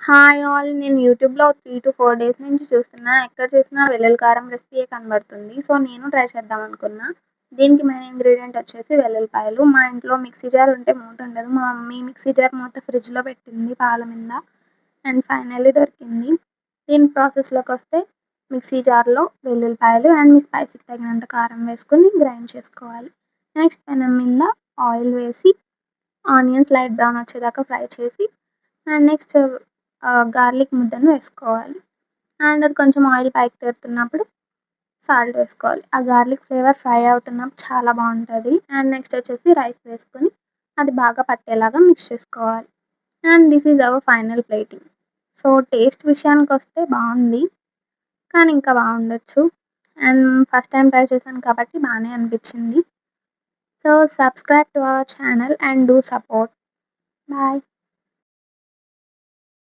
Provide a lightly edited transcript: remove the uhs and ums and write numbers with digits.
Hi all. నేను యూట్యూబ్‌లో 3-4 days నుంచి చూస్తున్నా. ఎక్కడ చూసినా వెల్లుల్లి కారం రెసిపీయే కనబడుతుంది. సో, నేను ట్రై చేద్దాం అనుకున్నా. దీనికి మెయిన్ ఇంగ్రీడియెంట్ వచ్చేసి వెల్లుల్లిపాయలు. మా ఇంట్లో మిక్సీ జార్ ఉంటే మూతుండదు. మా మమ్మీ మిక్సీ జార్ మూత ఫ్రిడ్జ్‌లో పెట్టింది పాల మింద. అండ్ ఫైనల్లీ దొరికింది. దీని ప్రాసెస్‌లోకొస్తే మిక్సీ జార్‌లో వెల్లుల్లిపాయలు అండ్ మీ స్పైసీకి తగినంత కారం వేసుకొని గ్రైండ్ చేసుకోవాలి. నెక్స్ట్ పెనం మీద ఆయిల్ వేసి ఆనియన్స్ లైట్ బ్రౌన్ వచ్చేదాకా ఫ్రై చేసి అండ్ నెక్స్ట్ గార్లిక్ ముద్దను వేసుకోవాలి. అండ్ అది కొంచెం ఆయిల్ పైకి తేరుతున్నప్పుడు సాల్ట్ వేసుకోవాలి. ఆ గార్లిక్ ఫ్లేవర్ ఫ్రై అవుతున్నప్పుడు చాలా బాగుంటుంది. అండ్ నెక్స్ట్ వచ్చేసి రైస్ వేసుకొని అది బాగా పట్టేలాగా మిక్స్ చేసుకోవాలి. And this is our final plating. So, taste విషయానికి వస్తే బాగుంది, కానీ ఇంకా బాగుండొచ్చు. అండ్ ఫస్ట్ టైం ట్రై చేశాను కాబట్టి బాగానే అనిపించింది. So, subscribe to our channel and do support. Bye.